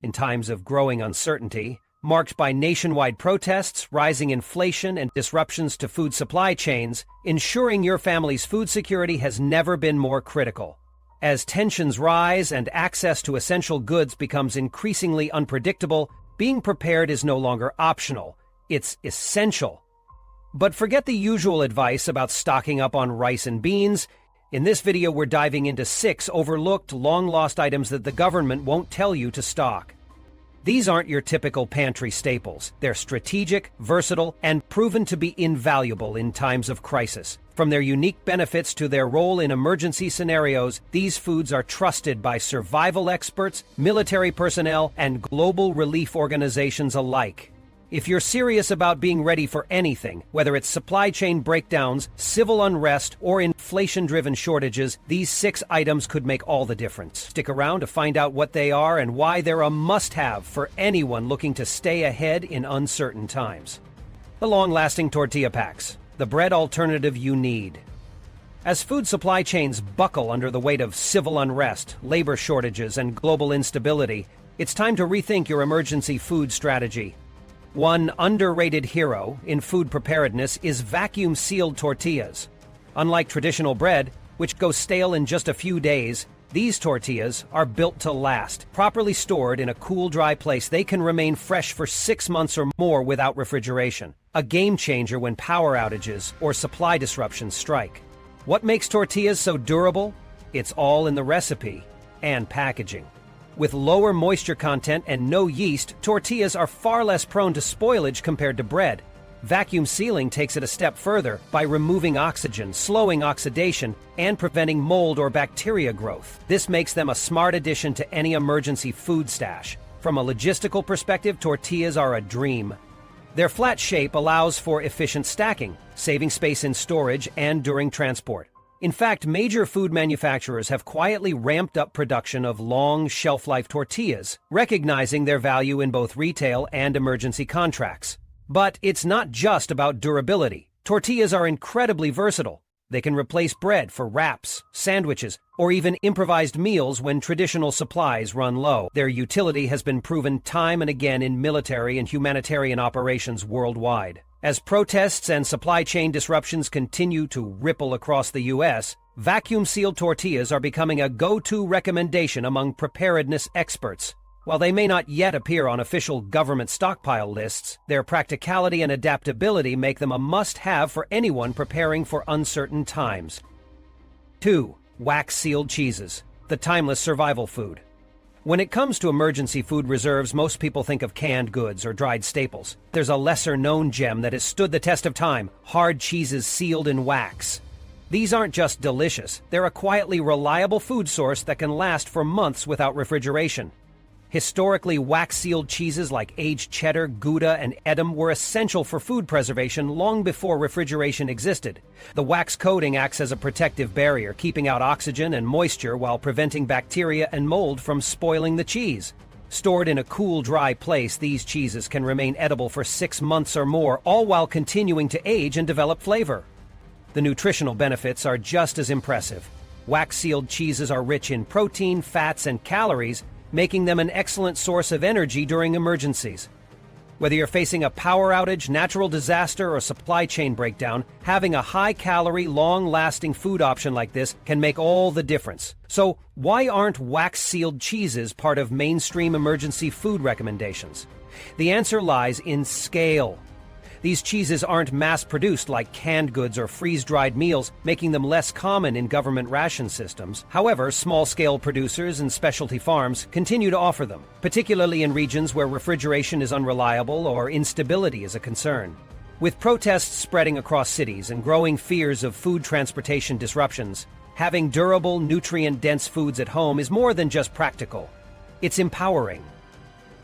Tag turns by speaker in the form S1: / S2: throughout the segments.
S1: In times of growing uncertainty, marked by nationwide protests, rising inflation, and disruptions to food supply chains, ensuring your family's food security has never been more critical. As tensions rise and access to essential goods becomes increasingly unpredictable, being prepared is no longer optional, it's essential. But forget the usual advice about stocking up on rice and beans. In this video, we're diving into 6 overlooked, long-lost items that the government won't tell you to stock. These aren't your typical pantry staples. They're strategic, versatile, and proven to be invaluable in times of crisis. From their unique benefits to their role in emergency scenarios, these foods are trusted by survival experts, military personnel, and global relief organizations alike. If you're serious about being ready for anything, whether it's supply chain breakdowns, civil unrest, or inflation-driven shortages, these 6 items could make all the difference. Stick around to find out what they are and why they're a must-have for anyone looking to stay ahead in uncertain times. The long-lasting tortilla packs, the bread alternative you need. As food supply chains buckle under the weight of civil unrest, labor shortages, and global instability, it's time to rethink your emergency food strategy. One underrated hero in food preparedness is vacuum-sealed tortillas. Unlike traditional bread, which goes stale in just a few days, these tortillas are built to last. Properly stored in a cool, dry place, they can remain fresh for 6 months or more without refrigeration. A game changer when power outages or supply disruptions strike. What makes tortillas so durable? It's all in the recipe and packaging. With lower moisture content and no yeast, tortillas are far less prone to spoilage compared to bread. Vacuum sealing takes it a step further by removing oxygen, slowing oxidation, and preventing mold or bacteria growth. This makes them a smart addition to any emergency food stash. From a logistical perspective, tortillas are a dream. Their flat shape allows for efficient stacking, saving space in storage and during transport. In fact, major food manufacturers have quietly ramped up production of long shelf-life tortillas, recognizing their value in both retail and emergency contracts. But it's not just about durability. Tortillas are incredibly versatile. They can replace bread for wraps, sandwiches, or even improvised meals when traditional supplies run low. Their utility has been proven time and again in military and humanitarian operations worldwide. As protests and supply chain disruptions continue to ripple across the U.S., vacuum-sealed tortillas are becoming a go-to recommendation among preparedness experts. While they may not yet appear on official government stockpile lists, their practicality and adaptability make them a must-have for anyone preparing for uncertain times. 2. Wax-sealed cheeses, the timeless survival food. When it comes to emergency food reserves, most people think of canned goods or dried staples. There's a lesser-known gem that has stood the test of time: hard cheeses sealed in wax. These aren't just delicious, they're a quietly reliable food source that can last for months without refrigeration. Historically, wax-sealed cheeses like aged cheddar, Gouda, and Edam were essential for food preservation long before refrigeration existed. The wax coating acts as a protective barrier, keeping out oxygen and moisture while preventing bacteria and mold from spoiling the cheese. Stored in a cool, dry place, these cheeses can remain edible for 6 months or more, all while continuing to age and develop flavor. The nutritional benefits are just as impressive. Wax-sealed cheeses are rich in protein, fats, and calories, making them an excellent source of energy during emergencies. Whether you're facing a power outage, natural disaster, or supply chain breakdown, having a high-calorie, long-lasting food option like this can make all the difference. So, why aren't wax-sealed cheeses part of mainstream emergency food recommendations? The answer lies in scale. These cheeses aren't mass-produced like canned goods or freeze-dried meals, making them less common in government ration systems. However, small-scale producers and specialty farms continue to offer them, particularly in regions where refrigeration is unreliable or instability is a concern. With protests spreading across cities and growing fears of food transportation disruptions, having durable, nutrient-dense foods at home is more than just practical. It's empowering.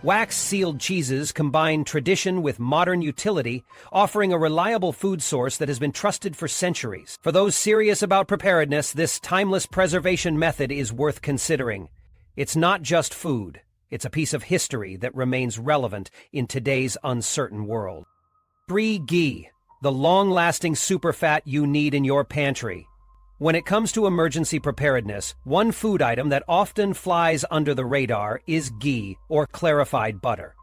S1: Wax-sealed cheeses combine tradition with modern utility, offering a reliable food source that has been trusted for centuries. For those serious about preparedness, this timeless preservation method is worth considering. It's not just food. It's a piece of history that remains relevant in today's uncertain world. 3. Ghee, the long-lasting superfat you need in your pantry. When it comes to emergency preparedness, one food item that often flies under the radar is ghee, or clarified butter.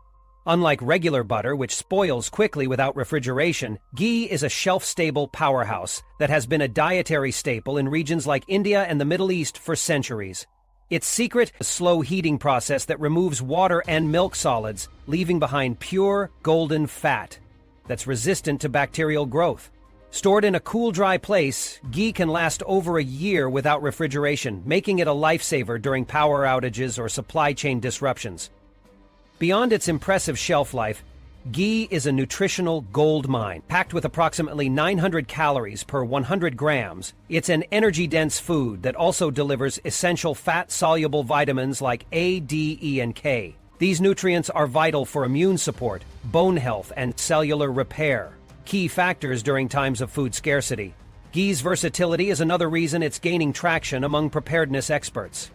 S1: Unlike regular butter, which spoils quickly without refrigeration, ghee is a shelf-stable powerhouse that has been a dietary staple in regions like India and the Middle East for centuries. Its secret is a slow heating process that removes water and milk solids, leaving behind pure, golden fat that's resistant to bacterial growth. Stored in a cool, dry place, ghee can last over a year without refrigeration, making it a lifesaver during power outages or supply chain disruptions. Beyond its impressive shelf life, ghee is a nutritional gold mine. Packed with approximately 900 calories per 100 grams, it's an energy-dense food that also delivers essential fat-soluble vitamins like A, D, E, and K. These nutrients are vital for immune support, bone health, and cellular repair, key factors during times of food scarcity. Ghee's versatility is another reason it's gaining traction among preparedness experts.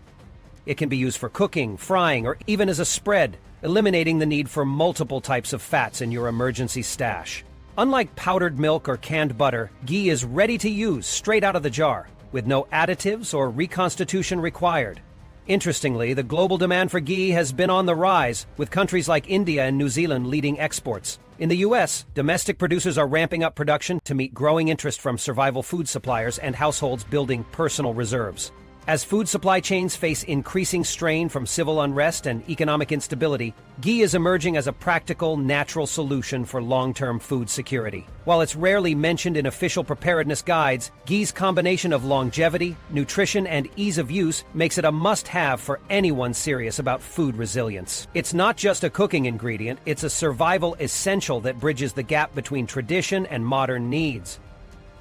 S1: It can be used for cooking, frying, or even as a spread, eliminating the need for multiple types of fats in your emergency stash. Unlike powdered milk or canned butter, ghee is ready to use straight out of the jar, with no additives or reconstitution required. Interestingly, the global demand for ghee has been on the rise, with countries like India and New Zealand leading exports. In the U.S., domestic producers are ramping up production to meet growing interest from survival food suppliers and households building personal reserves. As food supply chains face increasing strain from civil unrest and economic instability, ghee is emerging as a practical, natural solution for long-term food security. While it's rarely mentioned in official preparedness guides, ghee's combination of longevity, nutrition, and ease of use makes it a must-have for anyone serious about food resilience. It's not just a cooking ingredient, it's a survival essential that bridges the gap between tradition and modern needs.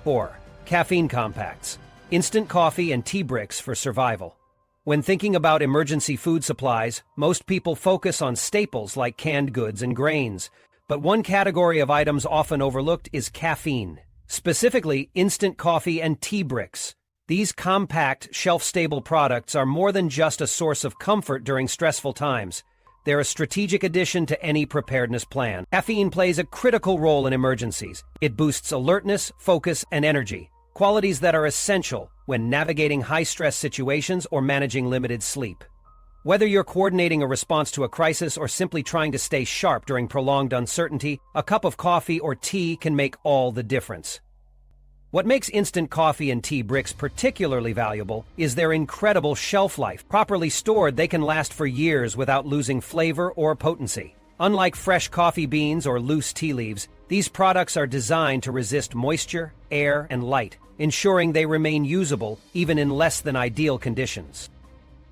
S1: 4. Caffeine compacts. Instant coffee and tea bricks for survival. When thinking about emergency food supplies, most people focus on staples like canned goods and grains. But one category of items often overlooked is caffeine, specifically instant coffee and tea bricks. These compact, shelf-stable products are more than just a source of comfort during stressful times. They're a strategic addition to any preparedness plan. Caffeine plays a critical role in emergencies. It boosts alertness, focus, and energy, qualities that are essential when navigating high-stress situations or managing limited sleep. Whether you're coordinating a response to a crisis or simply trying to stay sharp during prolonged uncertainty, a cup of coffee or tea can make all the difference. What makes instant coffee and tea bricks particularly valuable is their incredible shelf life. Properly stored, they can last for years without losing flavor or potency. Unlike fresh coffee beans or loose tea leaves, these products are designed to resist moisture, air, and light, ensuring they remain usable even in less than ideal conditions.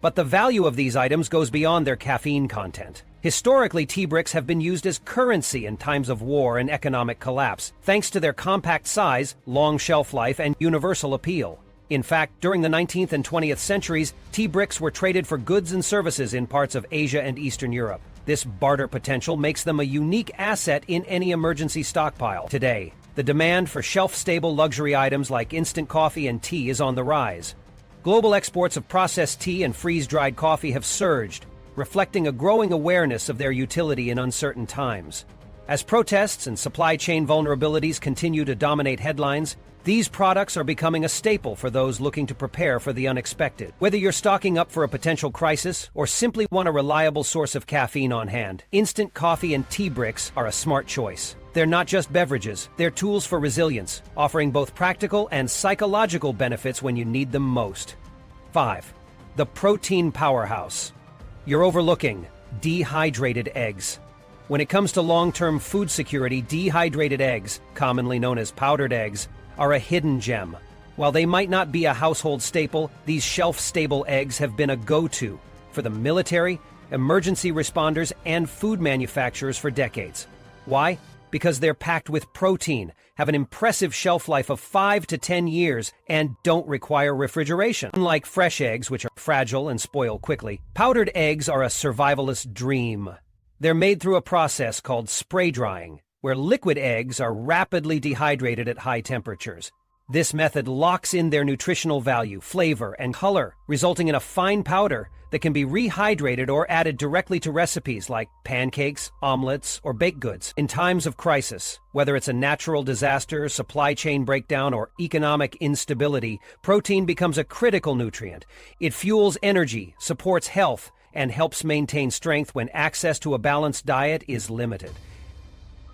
S1: But the value of these items goes beyond their caffeine content. Historically, tea bricks have been used as currency in times of war and economic collapse, thanks to their compact size, long shelf life, and universal appeal. In fact, during the 19th and 20th centuries, tea bricks were traded for goods and services in parts of Asia and Eastern Europe. This barter potential makes them a unique asset in any emergency stockpile. Today, the demand for shelf-stable luxury items like instant coffee and tea is on the rise. Global exports of processed tea and freeze-dried coffee have surged, reflecting a growing awareness of their utility in uncertain times. As protests and supply chain vulnerabilities continue to dominate headlines, these products are becoming a staple for those looking to prepare for the unexpected. Whether you're stocking up for a potential crisis or simply want a reliable source of caffeine on hand, instant coffee and tea bricks are a smart choice. They're not just beverages, they're tools for resilience, offering both practical and psychological benefits when you need them most. 5. The protein powerhouse. You're overlooking dehydrated eggs. When it comes to long-term food security, dehydrated eggs, commonly known as powdered eggs, are a hidden gem. While they might not be a household staple, these shelf-stable eggs have been a go-to for the military, emergency responders, and food manufacturers for decades. Why? Because they're packed with protein, have an impressive shelf life of 5 to 10 years, and don't require refrigeration. Unlike fresh eggs, which are fragile and spoil quickly, powdered eggs are a survivalist dream. They're made through a process called spray drying, where liquid eggs are rapidly dehydrated at high temperatures. This method locks in their nutritional value, flavor, and color, resulting in a fine powder that can be rehydrated or added directly to recipes like pancakes, omelets, or baked goods. In times of crisis, whether it's a natural disaster, supply chain breakdown, or economic instability, protein becomes a critical nutrient. It fuels energy, supports health, and helps maintain strength when access to a balanced diet is limited.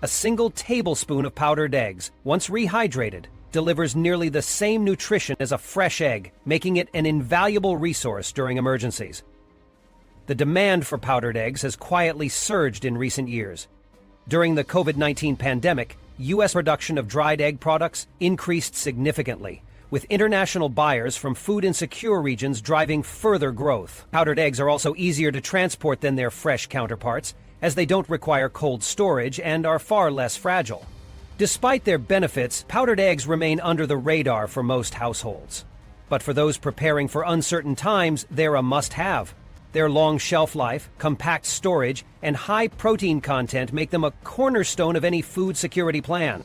S1: A single tablespoon of powdered eggs, once rehydrated, delivers nearly the same nutrition as a fresh egg, making it an invaluable resource during emergencies. The demand for powdered eggs has quietly surged in recent years. During the COVID-19 pandemic, U.S. production of dried egg products increased significantly, with international buyers from food-insecure regions driving further growth. Powdered eggs are also easier to transport than their fresh counterparts, as they don't require cold storage and are far less fragile. Despite their benefits, powdered eggs remain under the radar for most households. But for those preparing for uncertain times, they're a must-have. Their long shelf life, compact storage, and high protein content make them a cornerstone of any food security plan.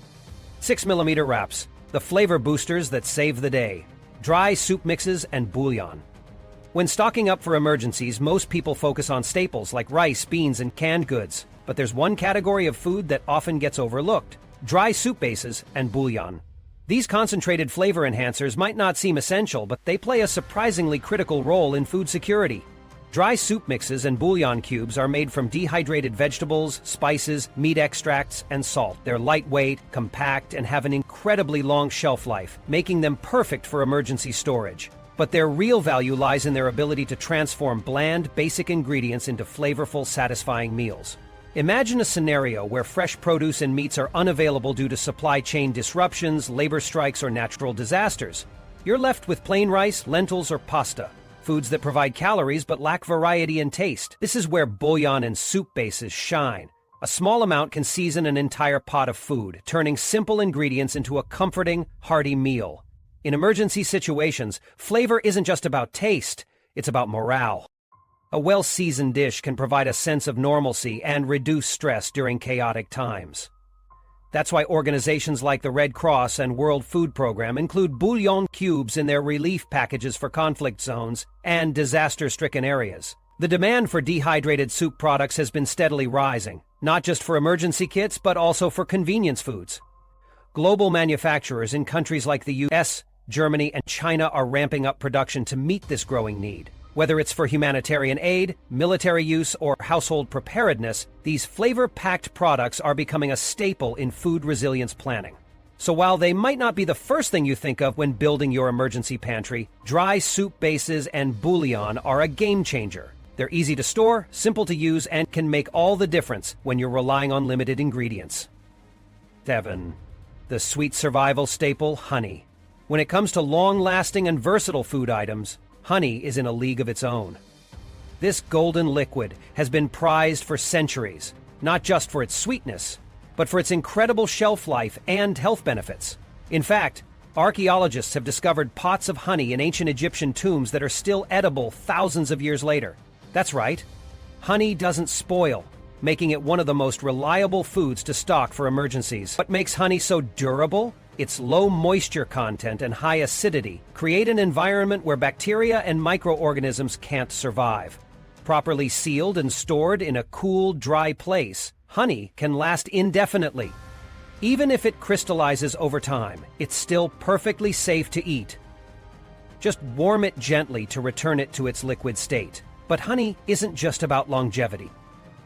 S1: 6mm wraps, the flavor boosters that save the day. Dry soup mixes and bouillon. When stocking up for emergencies, most people focus on staples like rice, beans, and canned goods. But there's one category of food that often gets overlooked: dry soup bases and bouillon. These concentrated flavor enhancers might not seem essential, but they play a surprisingly critical role in food security. Dry soup mixes and bouillon cubes are made from dehydrated vegetables, spices, meat extracts, and salt. They're lightweight, compact, and have an incredibly long shelf life, making them perfect for emergency storage. But their real value lies in their ability to transform bland, basic ingredients into flavorful, satisfying meals. Imagine a scenario where fresh produce and meats are unavailable due to supply chain disruptions, labor strikes, or natural disasters. You're left with plain rice, lentils, or pasta, foods that provide calories but lack variety and taste. This is where bouillon and soup bases shine. A small amount can season an entire pot of food, turning simple ingredients into a comforting, hearty meal. In emergency situations, flavor isn't just about taste, it's about morale. A well-seasoned dish can provide a sense of normalcy and reduce stress during chaotic times. That's why organizations like the Red Cross and World Food Program include bouillon cubes in their relief packages for conflict zones and disaster-stricken areas. The demand for dehydrated soup products has been steadily rising, not just for emergency kits, but also for convenience foods. Global manufacturers in countries like the US, Germany, and China are ramping up production to meet this growing need. Whether it's for humanitarian aid, military use, or household preparedness, these flavor-packed products are becoming a staple in food resilience planning. So while they might not be the first thing you think of when building your emergency pantry, dry soup bases and bouillon are a game changer. They're easy to store, simple to use, and can make all the difference when you're relying on limited ingredients. 7. The sweet survival staple, honey. When it comes to long-lasting and versatile food items, honey is in a league of its own. This golden liquid has been prized for centuries, not just for its sweetness, but for its incredible shelf life and health benefits. In fact, archaeologists have discovered pots of honey in ancient Egyptian tombs that are still edible thousands of years later. That's right, honey doesn't spoil, making it one of the most reliable foods to stock for emergencies. What makes honey so durable? Its low moisture content and high acidity create an environment where bacteria and microorganisms can't survive. Properly sealed and stored in a cool, dry place, honey can last indefinitely. Even if it crystallizes over time, it's still perfectly safe to eat. Just warm it gently to return it to its liquid state. But honey isn't just about longevity.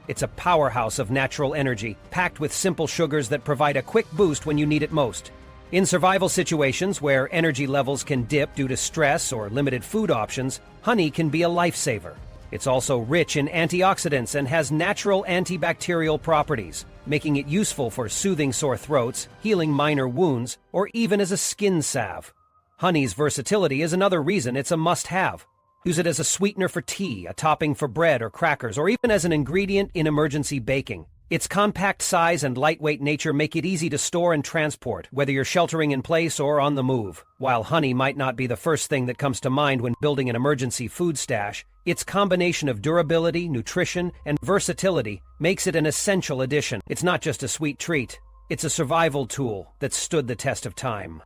S1: It's a powerhouse of natural energy, packed with simple sugars that provide a quick boost when you need it most. In survival situations where energy levels can dip due to stress or limited food options, honey can be a lifesaver. It's also rich in antioxidants and has natural antibacterial properties, making it useful for soothing sore throats, healing minor wounds, or even as a skin salve. Honey's versatility is another reason it's a must-have. Use it as a sweetener for tea, a topping for bread or crackers, or even as an ingredient in emergency baking. Its compact size and lightweight nature make it easy to store and transport, whether you're sheltering in place or on the move. While honey might not be the first thing that comes to mind when building an emergency food stash, its combination of durability, nutrition, and versatility makes it an essential addition. It's not just a sweet treat, it's a survival tool that stood the test of time.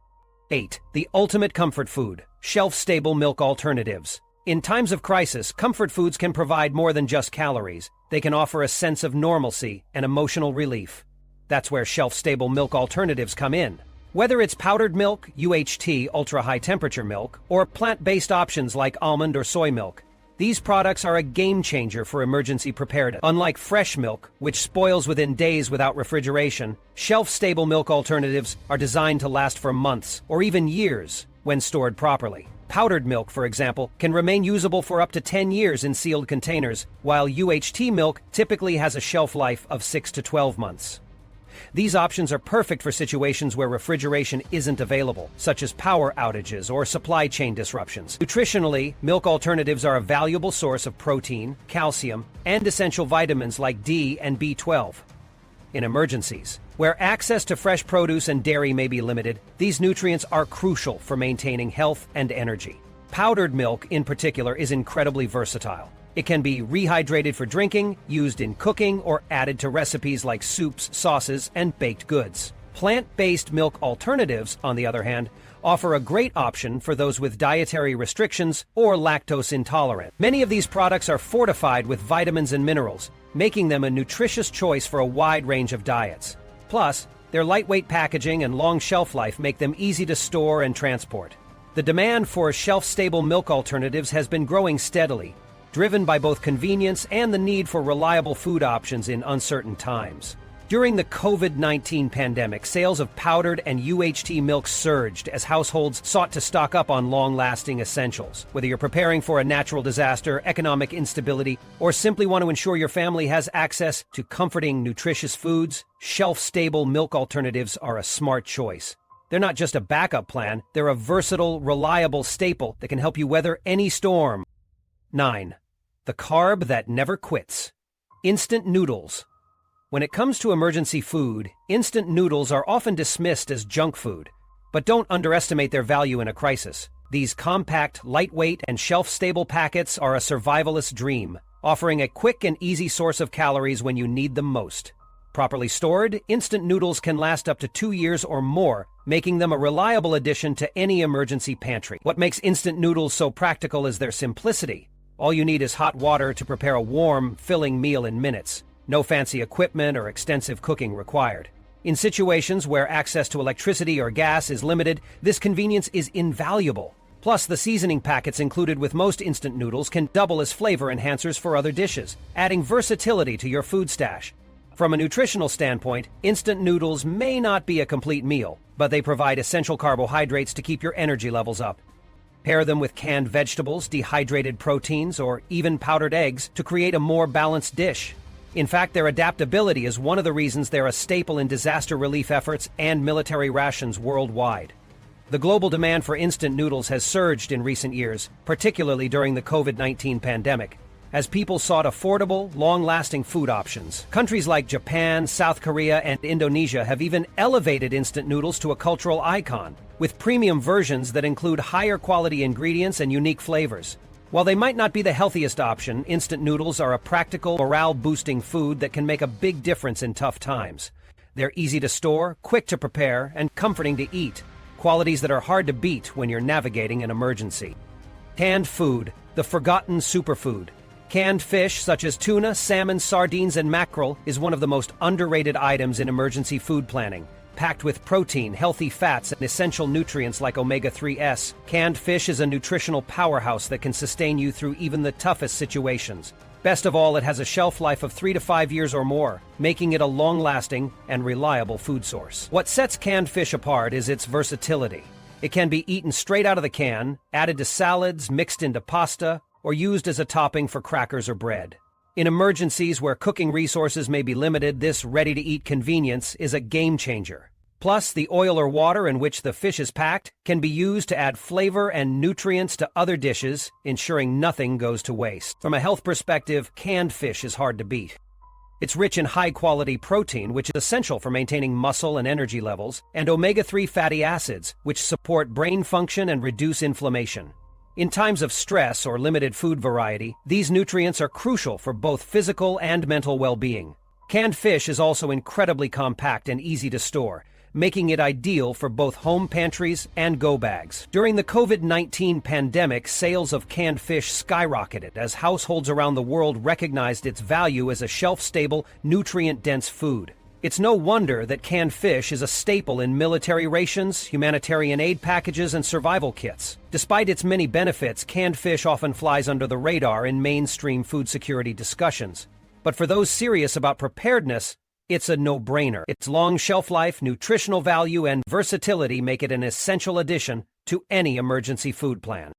S1: 8. The ultimate comfort food, shelf-stable milk alternatives. In times of crisis, comfort foods can provide more than just calories. They can offer a sense of normalcy and emotional relief. That's where shelf-stable milk alternatives come in. Whether it's powdered milk, UHT, ultra-high temperature milk, or plant-based options like almond or soy milk, these products are a game-changer for emergency preparedness. Unlike fresh milk, which spoils within days without refrigeration, shelf-stable milk alternatives are designed to last for months or even years when stored properly. Powdered milk, for example, can remain usable for up to 10 years in sealed containers, while UHT milk typically has a shelf life of 6 to 12 months. These options are perfect for situations where refrigeration isn't available, such as power outages or supply chain disruptions. Nutritionally, milk alternatives are a valuable source of protein, calcium, and essential vitamins like D and B12. In emergencies, where access to fresh produce and dairy may be limited, these nutrients are crucial for maintaining health and energy. Powdered milk, in particular, is incredibly versatile. It can be rehydrated for drinking, used in cooking, or added to recipes like soups, sauces, and baked goods. Plant-based milk alternatives, on the other hand, offer a great option for those with dietary restrictions or lactose intolerant. Many of these products are fortified with vitamins and minerals, making them a nutritious choice for a wide range of diets. Plus, their lightweight packaging and long shelf life make them easy to store and transport. The demand for shelf-stable milk alternatives has been growing steadily, driven by both convenience and the need for reliable food options in uncertain times. During the COVID-19 pandemic, sales of powdered and UHT milk surged as households sought to stock up on long-lasting essentials. Whether you're preparing for a natural disaster, economic instability, or simply want to ensure your family has access to comforting, nutritious foods, shelf-stable milk alternatives are a smart choice. They're not just a backup plan, they're a versatile, reliable staple that can help you weather any storm. 9. The carb that never quits. Instant noodles. When it comes to emergency food, instant noodles are often dismissed as junk food. But don't underestimate their value in a crisis. These compact, lightweight, and shelf-stable packets are a survivalist's dream, offering a quick and easy source of calories when you need them most. Properly stored, instant noodles can last up to 2 years or more, making them a reliable addition to any emergency pantry. What makes instant noodles so practical is their simplicity. All you need is hot water to prepare a warm, filling meal in minutes. No fancy equipment or extensive cooking required. In situations where access to electricity or gas is limited, this convenience is invaluable. Plus, the seasoning packets included with most instant noodles can double as flavor enhancers for other dishes, adding versatility to your food stash. From a nutritional standpoint, instant noodles may not be a complete meal, but they provide essential carbohydrates to keep your energy levels up. Pair them with canned vegetables, dehydrated proteins, or even powdered eggs to create a more balanced dish. In fact, their adaptability is one of the reasons they're a staple in disaster relief efforts and military rations worldwide. The global demand for instant noodles has surged in recent years, particularly during the COVID-19 pandemic, as people sought affordable, long-lasting food options. Countries like Japan, South Korea, and Indonesia have even elevated instant noodles to a cultural icon, with premium versions that include higher quality ingredients and unique flavors. While they might not be the healthiest option, instant noodles are a practical, morale-boosting food that can make a big difference in tough times. They're easy to store, quick to prepare, and comforting to eat, qualities that are hard to beat when you're navigating an emergency. Canned food, the forgotten superfood. Canned fish such as tuna, salmon, sardines, and mackerel is one of the most underrated items in emergency food planning. Packed with protein, healthy fats, and essential nutrients like omega-3s, canned fish is a nutritional powerhouse that can sustain you through even the toughest situations. Best of all, it has a shelf life of 3 to 5 years or more, making it a long-lasting and reliable food source. What sets canned fish apart is its versatility. It can be eaten straight out of the can, added to salads, mixed into pasta, or used as a topping for crackers or bread. In emergencies where cooking resources may be limited, this ready-to-eat convenience is a game-changer. Plus, the oil or water in which the fish is packed can be used to add flavor and nutrients to other dishes, ensuring nothing goes to waste. From a health perspective, canned fish is hard to beat. It's rich in high-quality protein, which is essential for maintaining muscle and energy levels, and omega-3 fatty acids, which support brain function and reduce inflammation. In times of stress or limited food variety, these nutrients are crucial for both physical and mental well-being. Canned fish is also incredibly compact and easy to store, making it ideal for both home pantries and go bags. During the COVID-19 pandemic, sales of canned fish skyrocketed as households around the world recognized its value as a shelf-stable, nutrient-dense food. It's no wonder that canned fish is a staple in military rations, humanitarian aid packages, and survival kits. Despite its many benefits, canned fish often flies under the radar in mainstream food security discussions. But for those serious about preparedness, it's a no-brainer. Its long shelf life, nutritional value, and versatility make it an essential addition to any emergency food plan.